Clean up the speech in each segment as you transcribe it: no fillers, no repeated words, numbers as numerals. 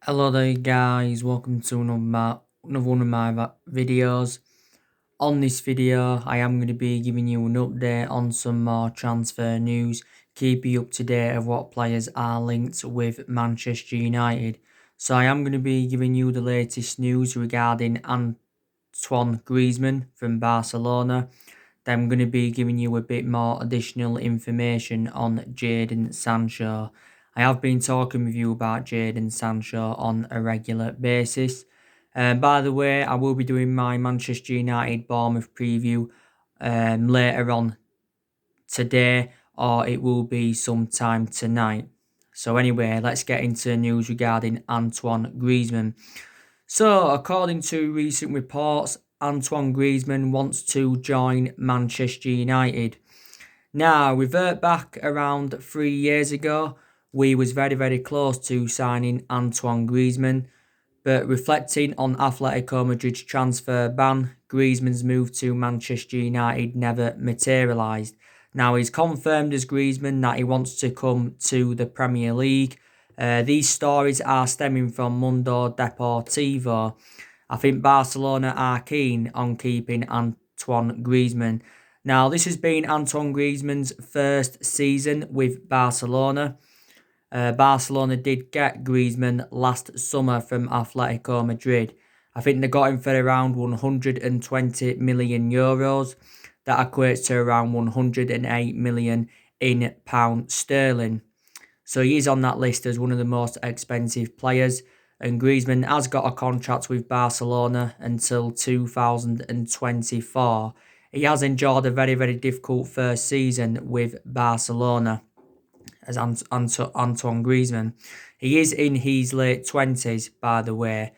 Hello there guys, welcome to another one of my videos. On this video I am going to be giving you an update on some more transfer news, keep you up to date of what players are linked with Manchester United. So I am going to be giving you the latest news regarding Antoine Griezmann from Barcelona. Then I'm going to be giving you a bit more additional information on Jaden Sancho. I have been talking with you about Jaden Sancho on a regular basis. By the way, I will be doing my Manchester United Bournemouth preview later on today, or it will be sometime tonight. So anyway, let's get into news regarding Antoine Griezmann. So, according to recent reports, Antoine Griezmann wants to join Manchester United. Now, revert back around 3 years ago, we was very close to signing Antoine Griezmann, but reflecting on Atletico Madrid's transfer ban, Griezmann's move to Manchester United never materialised. Now, he's confirmed as Griezmann that he wants to come to the Premier League. These stories are stemming from Mundo Deportivo. I think Barcelona are keen on keeping Antoine Griezmann. Now, this has been Antoine Griezmann's first season with Barcelona. Barcelona did get Griezmann last summer from Atletico Madrid. I think they got him for around 120 million euros. That equates to around 108 million in pound sterling. So he is on that list as one of the most expensive players. And Griezmann has got a contract with Barcelona until 2024. He has enjoyed a very difficult first season with Barcelona as Antoine Griezmann. He is in his late 20s, by the way.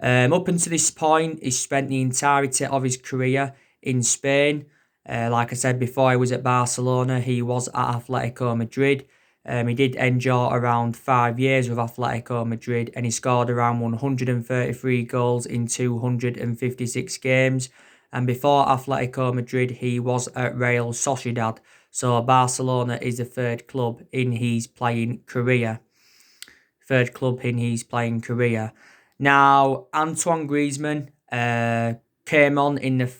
Up until this point, he spent the entirety of his career in Spain. Like I said before, he was at Barcelona. He was at Atletico Madrid. He did enjoy around 5 years with Atletico Madrid, and he scored around 133 goals in 256 games. And before Atletico Madrid, he was at Real Sociedad. So Barcelona is the third club in his playing career. Now, Antoine Griezmann came on in the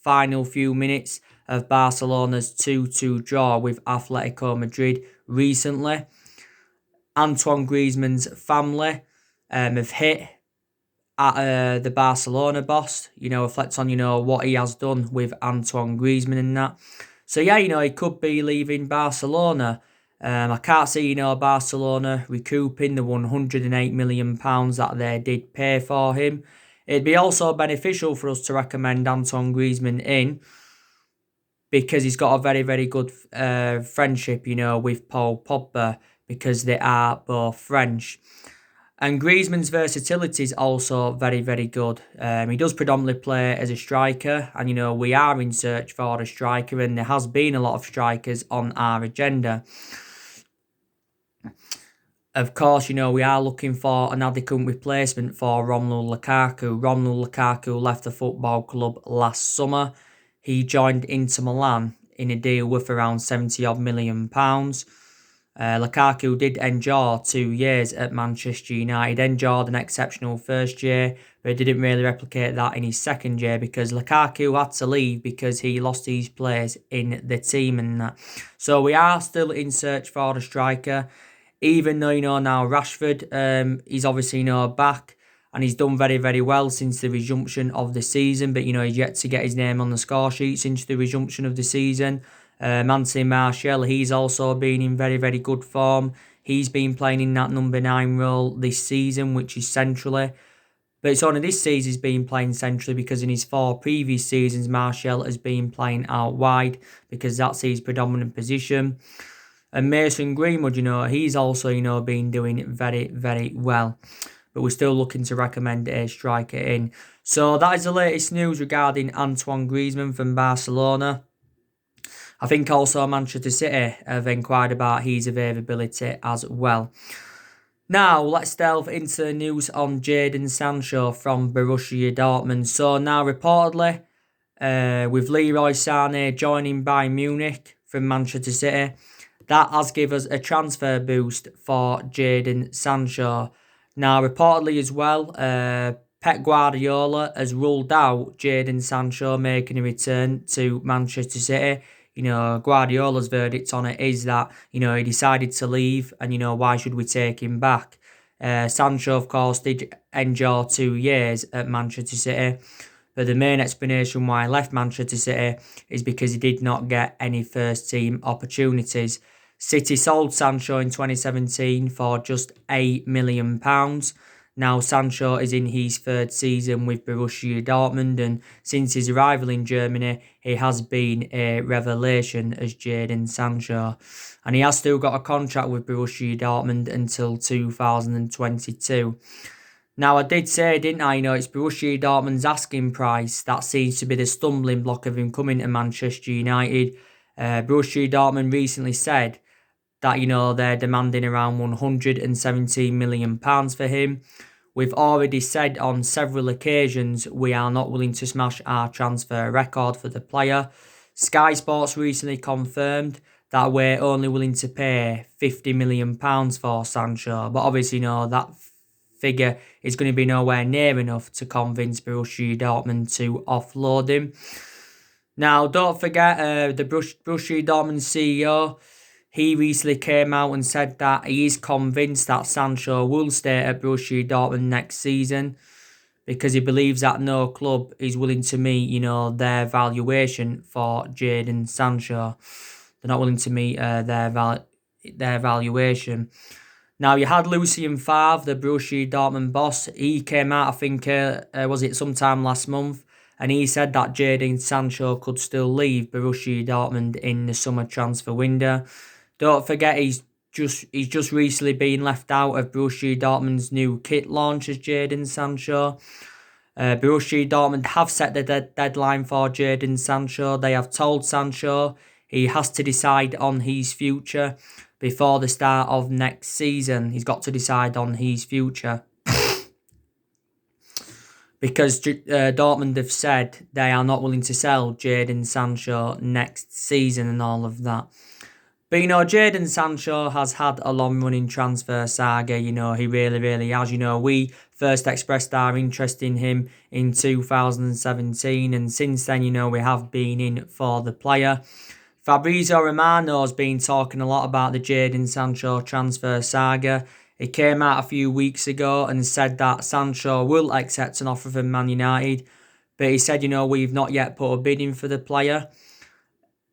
final few minutes of Barcelona's 2-2 draw with Atletico Madrid recently. Antoine Griezmann's family have hit at the Barcelona boss, reflects on, what he has done with Antoine Griezmann and that. So yeah, he could be leaving Barcelona. I can't see, Barcelona recouping the £108 million that they did pay for him. It'd be also beneficial for us to recommend Antoine Griezmann in, because he's got a very good friendship, with Paul Pogba, because they are both French. And Griezmann's versatility is also very good. He does predominantly play as a striker, and we are in search for a striker, and there has been a lot of strikers on our agenda. Of course, we are looking for an adequate replacement for Romelu Lukaku. Romelu Lukaku left the football club last summer. He joined Inter Milan in a deal worth around £70 million. Lukaku did enjoy 2 years at Manchester United, enjoyed an exceptional first year, but didn't really replicate that in his second year because Lukaku had to leave because he lost his place in the team and that. So we are still in search for the striker, even though, now Rashford, he's obviously, back, and he's done very well since the resumption of the season, but, he's yet to get his name on the score sheet since the resumption of the season. Anthony Martial, he's also been in very good form. He's been playing in that number 9 role this season, which is centrally. But it's only this season he's been playing centrally because in his 4 previous seasons, Martial has been playing out wide because that's his predominant position. And Mason Greenwood, he's also, been doing it very well. But we're still looking to recommend a striker in. So that is the latest news regarding Antoine Griezmann from Barcelona. I think also Manchester City have inquired about his availability as well. Now, let's delve into the news on Jaden Sancho from Borussia Dortmund. So now, reportedly, with Leroy Sané joining Bayern Munich from Manchester City, that has given us a transfer boost for Jaden Sancho. Now, reportedly as well, Pep Guardiola has ruled out Jaden Sancho making a return to Manchester City. Guardiola's verdict on it is that, he decided to leave and, why should we take him back? Sancho, of course, did endure 2 years at Manchester City. But the main explanation why he left Manchester City is because he did not get any first team opportunities. City sold Sancho in 2017 for just £8 million. Now Sancho is in his third season with Borussia Dortmund, and since his arrival in Germany, he has been a revelation as Jaden Sancho. And he has still got a contract with Borussia Dortmund until 2022. Now, I did say, didn't I, it's Borussia Dortmund's asking price that seems to be the stumbling block of him coming to Manchester United. Borussia Dortmund recently said that, they're demanding around £117 million for him. We've already said on several occasions we are not willing to smash our transfer record for the player. Sky Sports recently confirmed that we're only willing to pay £50 million for Sancho. But obviously, that figure is going to be nowhere near enough to convince Borussia Dortmund to offload him. Now, don't forget the Borussia Dortmund CEO. He recently came out and said that he is convinced that Sancho will stay at Borussia Dortmund next season because he believes that no club is willing to meet, their valuation for Jaden Sancho. They're not willing to meet their valuation. Now, you had Lucien Favre, the Borussia Dortmund boss. He came out, I think, was it sometime last month, and he said that Jaden Sancho could still leave Borussia Dortmund in the summer transfer window. Don't forget, he's just recently been left out of Borussia Dortmund's new kit launch as Jaden Sancho. Borussia Dortmund have set the deadline for Jaden Sancho. They have told Sancho he has to decide on his future before the start of next season. He's got to decide on his future. Because Dortmund have said they are not willing to sell Jaden Sancho next season and all of that. But, Jaden Sancho has had a long-running transfer saga. He really, really has. We first expressed our interest in him in 2017. And since then, we have been in for the player. Fabrizio Romano has been talking a lot about the Jaden Sancho transfer saga. He came out a few weeks ago and said that Sancho will accept an offer from Man United. But he said, we've not yet put a bid in for the player.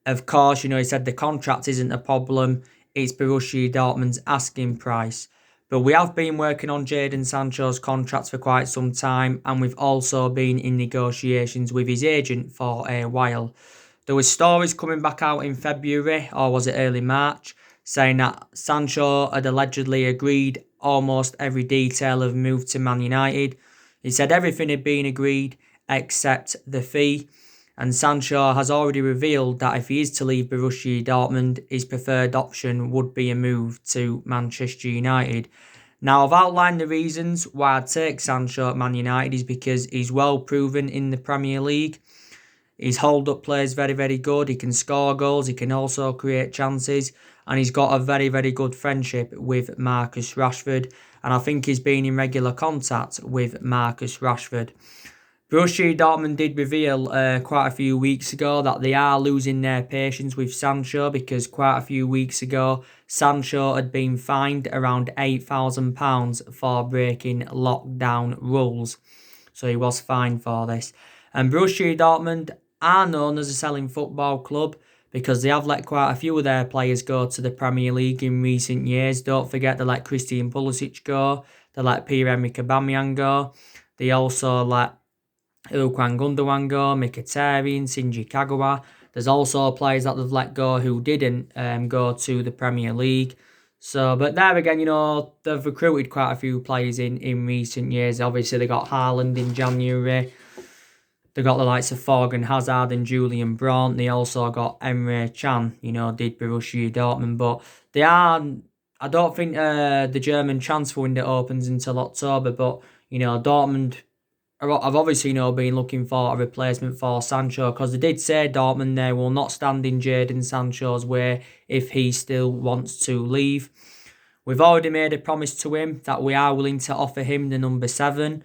Of course, he said the contract isn't a problem. It's Borussia Dortmund's asking price. But we have been working on Jaden Sancho's contract for quite some time, and we've also been in negotiations with his agent for a while. There was stories coming back out in February, or was it early March, saying that Sancho had allegedly agreed almost every detail of move to Man United. He said everything had been agreed except the fee. And Sancho has already revealed that if he is to leave Borussia Dortmund, his preferred option would be a move to Manchester United. Now, I've outlined the reasons why I'd take Sancho at Man United is because he's well proven in the Premier League. His hold-up play is very, very good. He can score goals. He can also create chances. And he's got a very, very good friendship with Marcus Rashford. And I think he's been in regular contact with Marcus Rashford. Borussia Dortmund did reveal quite a few weeks ago that they are losing their patience with Sancho because quite a few weeks ago, Sancho had been fined around £8,000 for breaking lockdown rules. So he was fined for this. And Borussia Dortmund are known as a selling football club because they have let quite a few of their players go to the Premier League in recent years. Don't forget they let Christian Pulisic go. They let Pierre-Emerick Aubameyang go. They also let Ilkay Gundogan go, Mkhitaryan, Shinji Kagawa. There's also players that they've let go who didn't go to the Premier League. So, but there again, they've recruited quite a few players in recent years. Obviously, they got Haaland in January. They got the likes of Thorgan Hazard and Julian Brandt. They also got Emre Can, did Borussia Dortmund. But they are, I don't think the German transfer window opens until October. But, Dortmund, I've obviously been looking for a replacement for Sancho because they did say Dortmund they will not stand in Jaden Sancho's way if he still wants to leave. We've already made a promise to him that we are willing to offer him the number 7.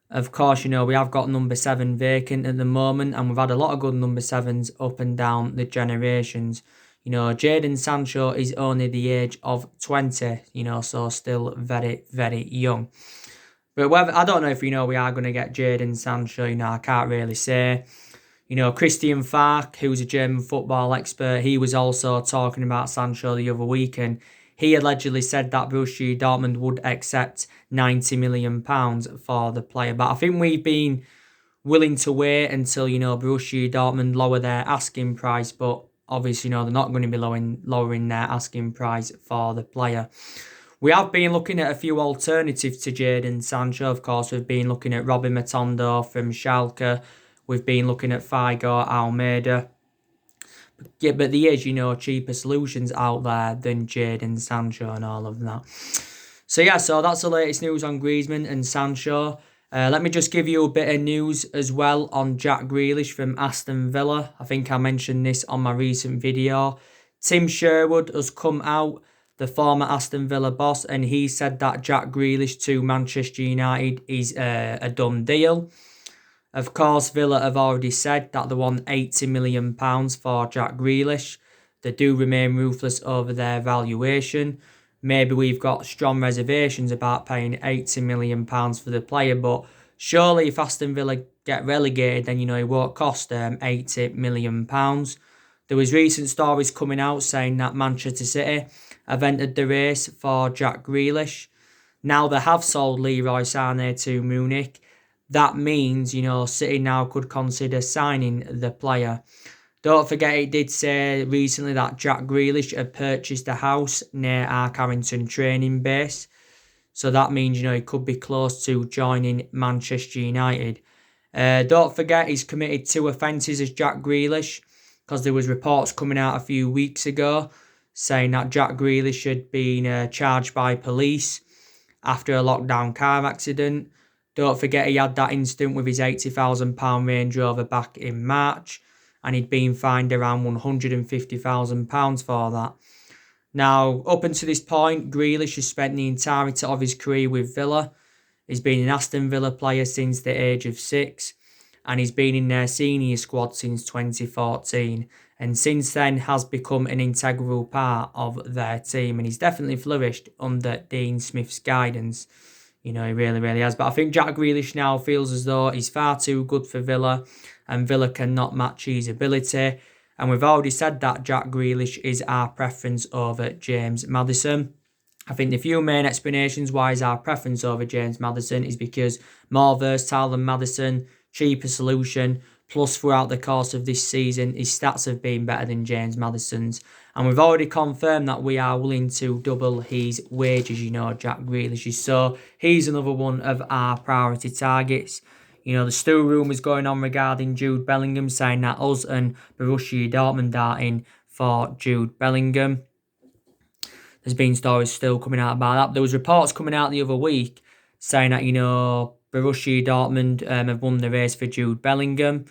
Of course, we have got number 7 vacant at the moment, and we've had a lot of good number 7s up and down the generations. Jaden Sancho is only the age of 20, so still very, very young. But I don't know if we are going to get Jaden Sancho, I can't really say. Christian Falk, who's a German football expert, he was also talking about Sancho the other week, and he allegedly said that Borussia Dortmund would accept £90 million for the player. But I think we've been willing to wait until, Borussia Dortmund lower their asking price, but obviously, they're not going to be lowering their asking price for the player. We have been looking at a few alternatives to Jaden Sancho. Of course, we've been looking at Robin Matondo from Schalke. We've been looking at Figo Almeida. Yeah, but there is, cheaper solutions out there than Jaden Sancho and all of that. So that's the latest news on Griezmann and Sancho. Let me just give you a bit of news as well on Jack Grealish from Aston Villa. I think I mentioned this on my recent video. Tim Sherwood has come out, the former Aston Villa boss, and he said that Jack Grealish to Manchester United is a done deal. Of course, Villa have already said that they want £80 million for Jack Grealish. They do remain ruthless over their valuation. Maybe we've got strong reservations about paying £80 million for the player, but surely if Aston Villa get relegated, then it won't cost them £80 million. There was recent stories coming out saying that Manchester City have entered the race for Jack Grealish. Now they have sold Leroy Sané to Munich. That means, City now could consider signing the player. Don't forget, it did say recently that Jack Grealish had purchased a house near our Carrington training base. So that means, he could be close to joining Manchester United. Don't forget, he's committed 2 offences as Jack Grealish, because there was reports coming out a few weeks ago saying that Jack Grealish had been charged by police after a lockdown car accident. Don't forget, he had that incident with his £80,000 Range Rover back in March, and he'd been fined around £150,000 for that. Now, up until this point, Grealish has spent the entirety of his career with Villa. He's been an Aston Villa player since the age of 6, and he's been in their senior squad since 2014, and since then has become an integral part of their team, and he's definitely flourished under Dean Smith's guidance. He really, really has. But I think Jack Grealish now feels as though he's far too good for Villa, and Villa cannot match his ability. And we've already said that Jack Grealish is our preference over James Maddison. I think the few main explanations why is our preference over James Maddison is because more versatile than Maddison, cheaper solution, plus throughout the course of this season, his stats have been better than James Maddison's. And we've already confirmed that we are willing to double his wages, Jack Grealish is. So he's another one of our priority targets. There's still rumours going on regarding Jude Bellingham, saying that us and Borussia Dortmund are in for Jude Bellingham. There's been stories still coming out about that. There was reports coming out the other week saying that, Borussia Dortmund have won the race for Jude Bellingham.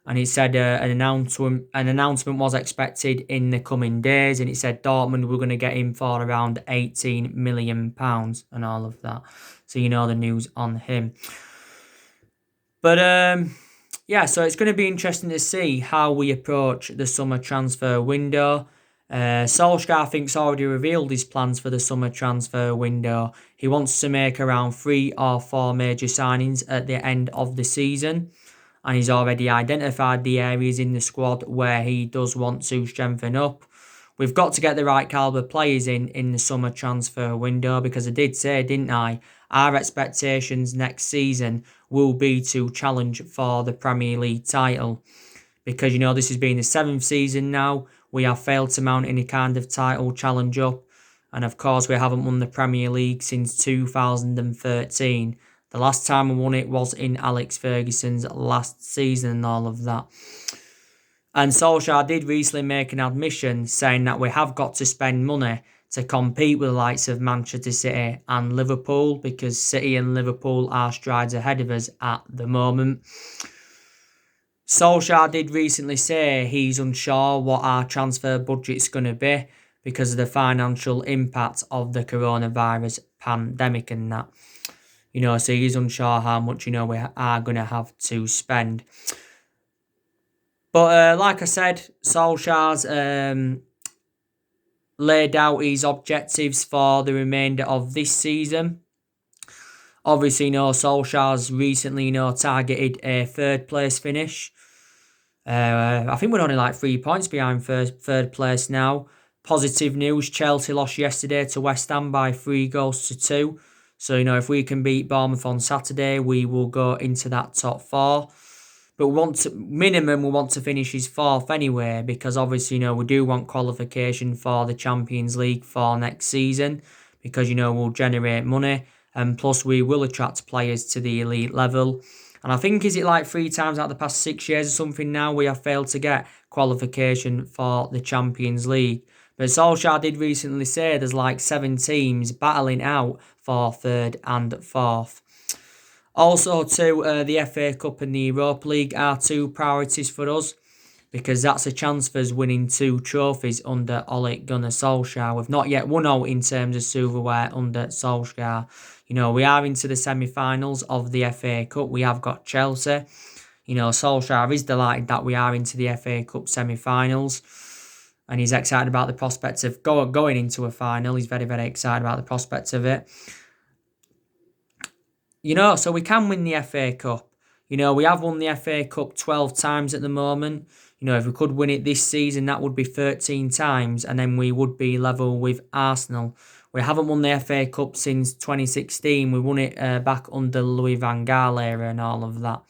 And it said an announcement was expected in the coming days. And it said Dortmund were going to get him for around £18 million and all of that. So the news on him. But so it's going to be interesting to see how we approach the summer transfer window. Solskjaer, I think, has already revealed his plans for the summer transfer window. He wants to make around 3 or 4 major signings at the end of the season. And he's already identified the areas in the squad where he does want to strengthen up. We've got to get the right calibre players in the summer transfer window, because I did say, didn't I, our expectations next season will be to challenge for the Premier League title. Because, this has been the 7th season now. We have failed to mount any kind of title challenge up. And of course, we haven't won the Premier League since 2013. The last time we won it was in Alex Ferguson's last season and all of that. And Solskjaer did recently make an admission saying that we have got to spend money to compete with the likes of Manchester City and Liverpool, because City and Liverpool are strides ahead of us at the moment. Solskjaer did recently say he's unsure what our transfer budget's going to be, because of the financial impact of the coronavirus pandemic and that. So he's unsure how much, we are going to have to spend. But like I said, Solskjaer's laid out his objectives for the remainder of this season. Obviously, Solskjaer's recently, targeted a third place finish. I think we're only like 3 points behind third place now. Positive news, Chelsea lost yesterday to West Ham by 3-2. So, if we can beat Bournemouth on Saturday, we will go into that top 4. But we want to finish his 4th anyway, because obviously, we do want qualification for the Champions League for next season, because, we'll generate money, and plus we will attract players to the elite level. And I think, is it like 3 times out of the past 6 years or something now, we have failed to get qualification for the Champions League. But Solskjaer did recently say there's like 7 teams battling out for 3rd and 4th. Also, too, the FA Cup and the Europa League are 2 priorities for us, because that's a chance for us winning 2 trophies under Ole Gunnar Solskjaer. We've not yet won out in terms of silverware under Solskjaer. We are into the semi-finals of the FA Cup. We have got Chelsea. Solskjaer is delighted that we are into the FA Cup semi-finals. And he's excited about the prospect of going into a final. He's very, very excited about the prospect of it. So we can win the FA Cup. We have won the FA Cup 12 times at the moment. If we could win it this season, that would be 13 times. And then we would be level with Arsenal. We haven't won the FA Cup since 2016. We won it back under Louis van Gaal era and all of that.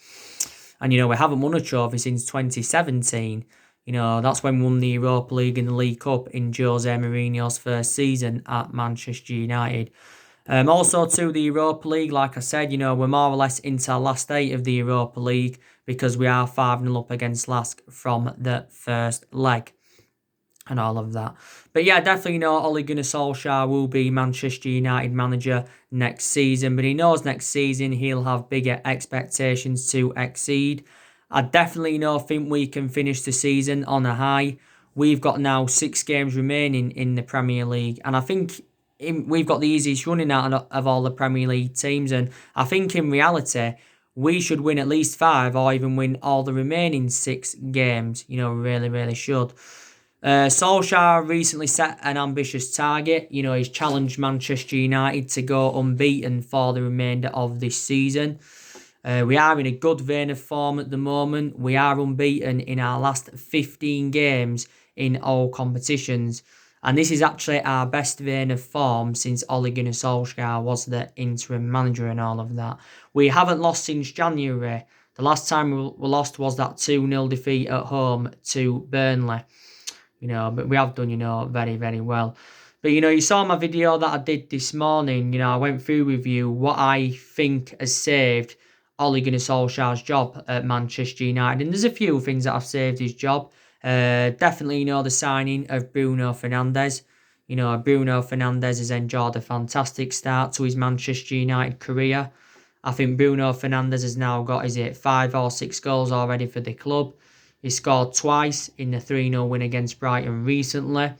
And, we haven't won a trophy since 2017. That's when we won the Europa League and the League Cup in Jose Mourinho's first season at Manchester United. Also to the Europa League, like I said, we're more or less into our last 8 of the Europa League, because we are 5-0 up against Lask from the first leg and all of that. But yeah, definitely, Ole Gunnar Solskjaer will be Manchester United manager next season, but he knows next season he'll have bigger expectations to exceed. I definitely think we can finish the season on a high. We've got now 6 games remaining in the Premier League, and I think we've got the easiest running out of all the Premier League teams, and I think in reality we should win at least 5 or even win all the remaining 6 games. Really, really should. Solskjaer recently set an ambitious target. He's challenged Manchester United to go unbeaten for the remainder of this season. We are in a good vein of form at the moment. We are unbeaten in our last 15 games in all competitions. And this is actually our best vein of form since Ole Gunnar Solskjaer was the interim manager and all of that. We haven't lost since January. The last time we lost was that 2-0 defeat at home to Burnley. But we have done, very, very well. But, you saw my video that I did this morning. I went through with you what I think has saved Ole Gunnar Solskjaer's job at Manchester United. And there's a few things that have saved his job. Definitely, the signing of Bruno Fernandez. Bruno Fernandez has enjoyed a fantastic start to his Manchester United career. I think Bruno Fernandez has now got, 5 or 6 goals already for the club. He scored twice in the 3-0 win against Brighton recently.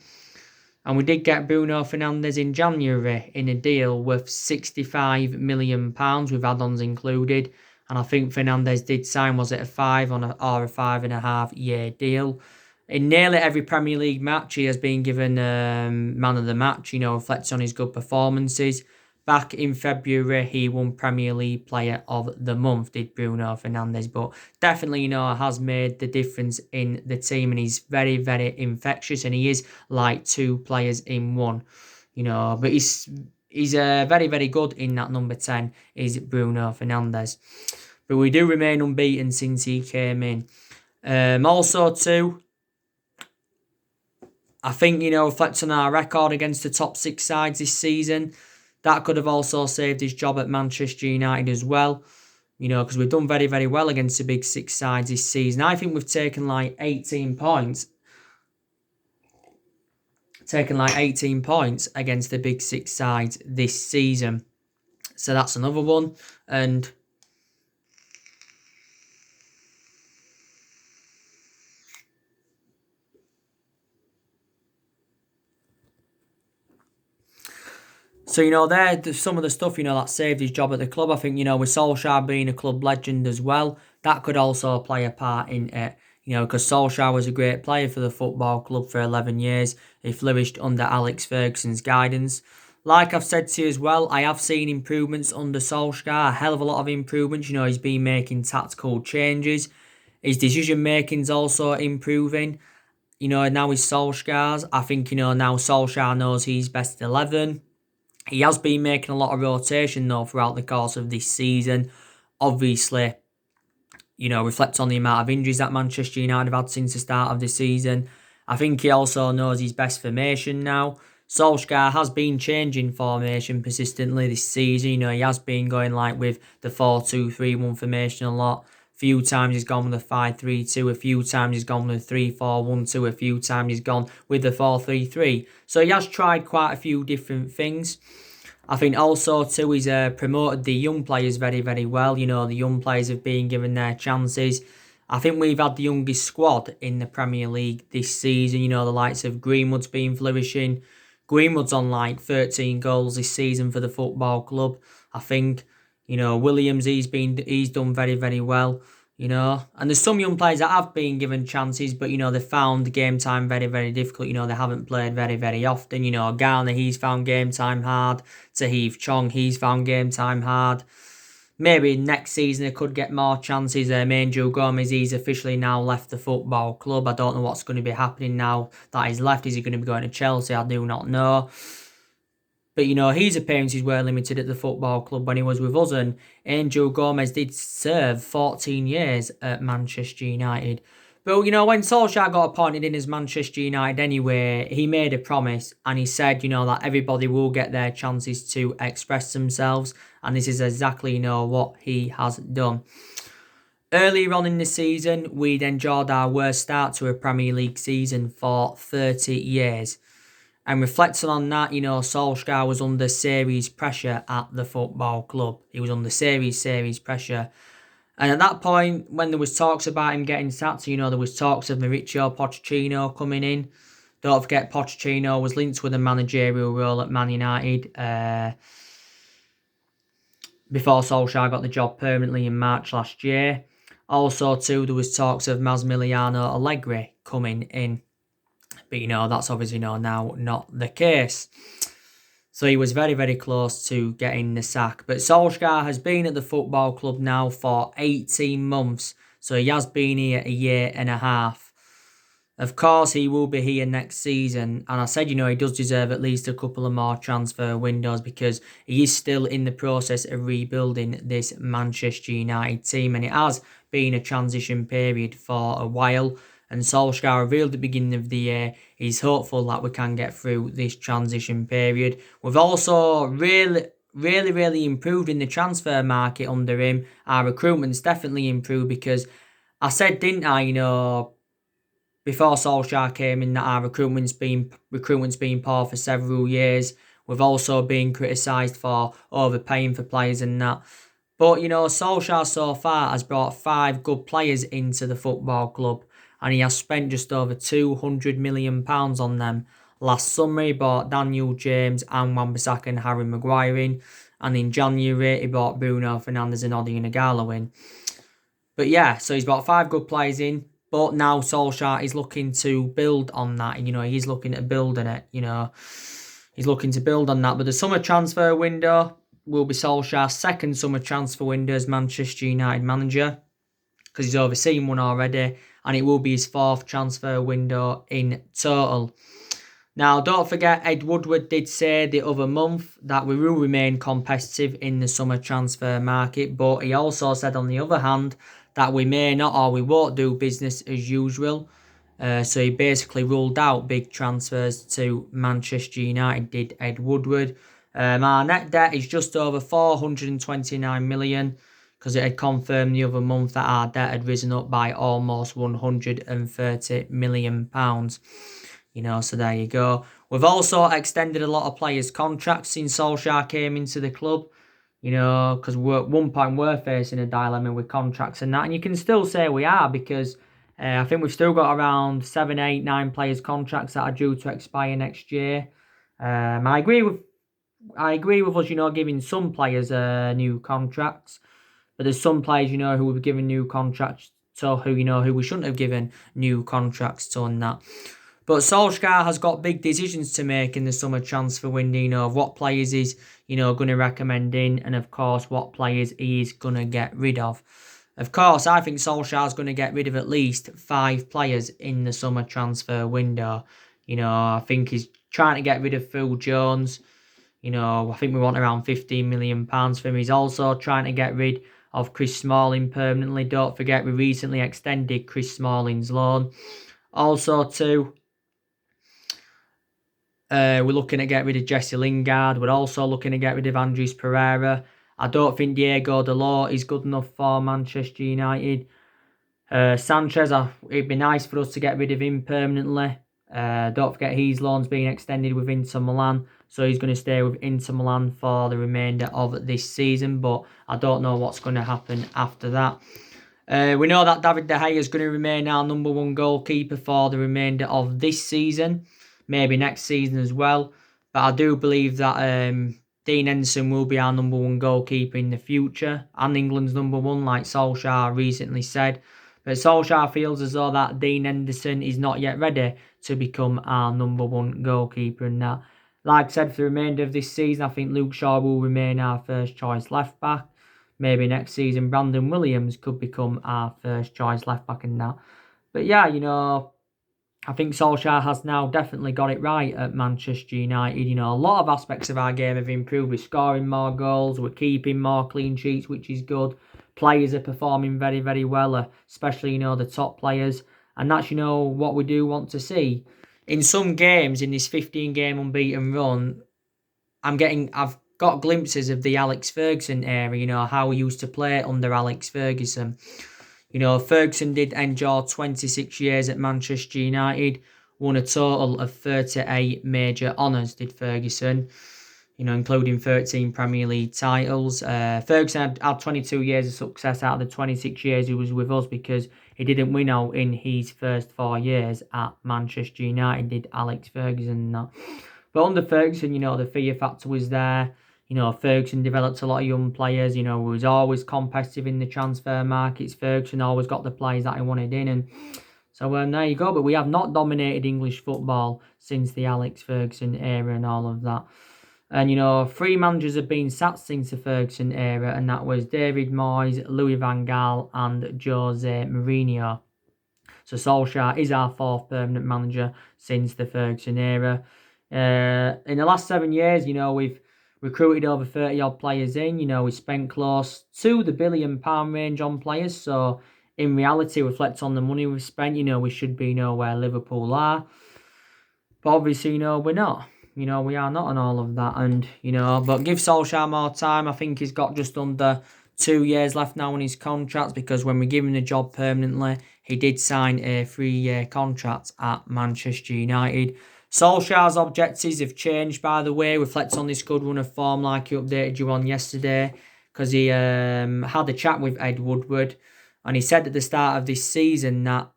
And we did get Bruno Fernandez in January in a deal worth £65 million with add-ons included. And I think Fernandez did sign, was it a 5 or a 5.5 year deal. In nearly every Premier League match, he has been given man of the match, reflects on his good performances. Back in February, he won Premier League Player of the Month, did Bruno Fernandez. But definitely, has made the difference in the team. And he's very, very infectious. And he is like 2 players in one. But he's very, very good in that number 10, is Bruno Fernandez. But we do remain unbeaten since he came in. Also, too, I think, reflecting on our record against the top 6 sides this season, that could have also saved his job at Manchester United as well. Because we've done very, very well against the big 6 sides this season. I think we've taken like 18 points. Against the big 6 sides this season. So that's another one. And So, there's some of the stuff, that saved his job at the club. I think, with Solskjaer being a club legend as well, that could also play a part in it. Because Solskjaer was a great player for the football club for 11 years. He flourished under Alex Ferguson's guidance. Like I've said to you as well, I have seen improvements under Solskjaer, a hell of a lot of improvements. He's been making tactical changes. His decision making's also improving. Now he's Solskjaer's. I think, now Solskjaer knows he's best 11. He has been making a lot of rotation though throughout the course of this season. Obviously, reflect on the amount of injuries that Manchester United have had since the start of the season. I think he also knows his best formation now. Solskjaer has been changing formation persistently this season. He has been going like with the 4-2-3-1 formation a lot. A few times he's gone with a 5-3-2. A few times he's gone with a 3-4-1-2. A few times he's gone with the 4-3-3. So he has tried quite a few different things. I think also too he's promoted the young players very, very well. The young players have been given their chances. I think we've had the youngest squad in the Premier League this season. The likes of Greenwood's been flourishing. Greenwood's on like 13 goals this season for the football club. I think, Williams, he's done very, very well. And there's some young players that have been given chances, but, they found game time very, very difficult. They haven't played very, very often. Garner, he's found game time hard. Tahith Chong, he's found game time hard. Maybe next season they could get more chances. Angel Gomez, he's officially now left the football club. I don't know what's going to be happening now that he's left. Is he going to be going to Chelsea? I do not know. But, his appearances were limited at the football club when he was with us. And Angel Gomez did serve 14 years at Manchester United. But, when Solskjaer got appointed in as Manchester United anyway, he made a promise. And he said, that everybody will get their chances to express themselves. And this is exactly, what he has done. Earlier on in the season, we'd enjoyed our worst start to a Premier League season for 30 years. And reflecting on that, Solskjaer was under serious pressure at the football club. He was under serious pressure. And at that point, when there was talks about him getting sacked, there was talks of Mauricio Pochettino coming in. Don't forget, Pochettino was linked with a managerial role at Man United before Solskjaer got the job permanently in March last year. Also, too, there was talks of Massimiliano Allegri coming in. But, that's obviously now not the case. So he was very, very close to getting the sack. But Solskjaer has been at the football club now for 18 months. So he has been here a year and a half. Of course, he will be here next season. And I said, he does deserve at least a couple of more transfer windows because he is still in the process of rebuilding this Manchester United team. And it has been a transition period for a while. And Solskjaer revealed at the beginning of the year he's hopeful that we can get through this transition period. We've also really improved in the transfer market under him. Our recruitment's definitely improved because I said, didn't I, before Solskjaer came in, that our recruitment's been poor for several years. We've also been criticised for overpaying for players and that. But, Solskjaer so far has brought 5 good players into the football club. And he has spent just over £200 million on them. Last summer, he bought Daniel James and Wan-Bissaka and Harry Maguire in. And in January, he bought Bruno Fernandez and Odion Ighalo in. But yeah, so he's bought 5 good players in. But now Solskjaer is looking to build on that. He's looking at building it. He's looking to build on that. But the summer transfer window will be Solskjaer's second summer transfer window as Manchester United manager. Because he's overseen one already. And it will be his 4th transfer window in total. Now, don't forget, Ed Woodward did say the other month that we will remain competitive in the summer transfer market. But he also said, on the other hand, that we may not or we won't do business as usual. So he basically ruled out big transfers to Manchester United, did Ed Woodward. Our net debt is just over 429 million. Because it had confirmed the other month that our debt had risen up by almost £130 million. So there you go. We've also extended a lot of players' contracts since Solskjaer came into the club. Because at one point we're facing a dilemma with contracts and that. And you can still say we are because I think we've still got around 7, 8, 9 players' contracts that are due to expire next year. I agree with I agree with us, giving some players new contracts. But there's some players, who we've given new contracts to, who we shouldn't have given new contracts to and that. But Solskjaer has got big decisions to make in the summer transfer window, of what players he's, going to recommend in, and of course what players he is going to get rid of. Of course, I think Solskjaer's going to get rid of at least 5 players in the summer transfer window. I think he's trying to get rid of Phil Jones. I think we want around £15 million for him. He's also trying to get rid of Chris Smalling permanently. Don't forget, we recently extended Chris Smalling's loan. Also, too, we're looking to get rid of Jesse Lingard. We're also looking to get rid of Andres Pereira. I don't think Diego Dalot is good enough for Manchester United. Sanchez, it'd be nice for us to get rid of him permanently. Don't forget his loan's being extended with Inter Milan, so he's going to stay with Inter Milan for the remainder of this season, but I don't know what's going to happen after that. We know that David De Gea is going to remain our number 1 goalkeeper for the remainder of this season, maybe next season as well, but I do believe that Dean Henderson will be our number 1 goalkeeper in the future, and England's number 1, like Solskjaer recently said. But Solskjaer feels as though that Dean Henderson is not yet ready to become our number 1 goalkeeper. And that, like I said, for the remainder of this season, I think Luke Shaw will remain our first choice left back. Maybe next season, Brandon Williams could become our first choice left back in that. But yeah, I think Solskjaer has now definitely got it right at Manchester United. A lot of aspects of our game have improved. We're scoring more goals, we're keeping more clean sheets, which is good. Players are performing very, very well, especially, the top players. And that's, what we do want to see. In some games, in this 15-game unbeaten run, I've got glimpses of the Alex Ferguson era, how we used to play under Alex Ferguson. Ferguson did endure 26 years at Manchester United, won a total of 38 major honours, did Ferguson, including 13 Premier League titles. Ferguson had 22 years of success out of the 26 years he was with us, because he didn't win out in his first 4 years at Manchester United, did Alex Ferguson. But under Ferguson, the fear factor was there. Ferguson developed a lot of young players. He was always competitive in the transfer markets. Ferguson always got the players that he wanted in. And so there you go. But we have not dominated English football since the Alex Ferguson era and all of that. And, 3 managers have been sacked since the Ferguson era, and that was David Moyes, Louis van Gaal and Jose Mourinho. So Solskjaer is our 4th permanent manager since the Ferguson era. In the last 7 years, we've recruited over 30-odd players in. We spent close to the £1 billion range on players. So in reality, reflect on the money we've spent, we should be where Liverpool are. But obviously, we're not. We are not on all of that. And, but give Solskjaer more time. I think he's got just under 2 years left now on his contract, because when we give him the job permanently, he did sign a 3-year contract at Manchester United. Solskjaer's objectives have changed, by the way. Reflect on this good run of form like he updated you on yesterday, because he had a chat with Ed Woodward, and he said at the start of this season that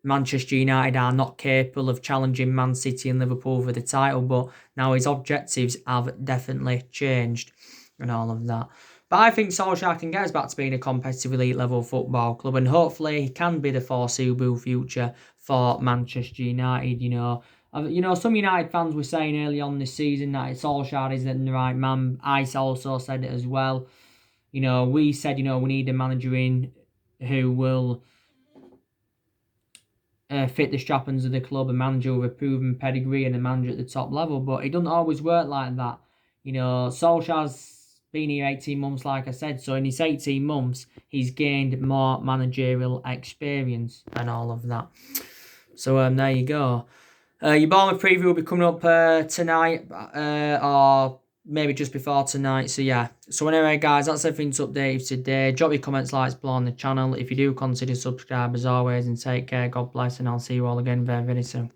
Manchester United are not capable of challenging Man City and Liverpool for the title, but now his objectives have definitely changed and all of that. But I think Solskjaer can get us back to being a competitive elite level football club, and hopefully he can be the foreseeable future for Manchester United. Some United fans were saying early on this season that Solskjaer isn't the right man. I also said it as well. We said, we need a manager in who will fit the strappings of the club, a manager with a proven pedigree and a manager at the top level. But it doesn't always work like that. Solskjaer's been here 18 months, like I said. So in his 18 months, he's gained more managerial experience and all of that. So there you go. Your Bournemouth preview will be coming up tonight, or maybe just before tonight. So yeah. So anyway, guys, that's everything to update you today. Drop your comments, likes below on the channel. If you do, consider subscribe as always, and take care. God bless, and I'll see you all again very, very soon.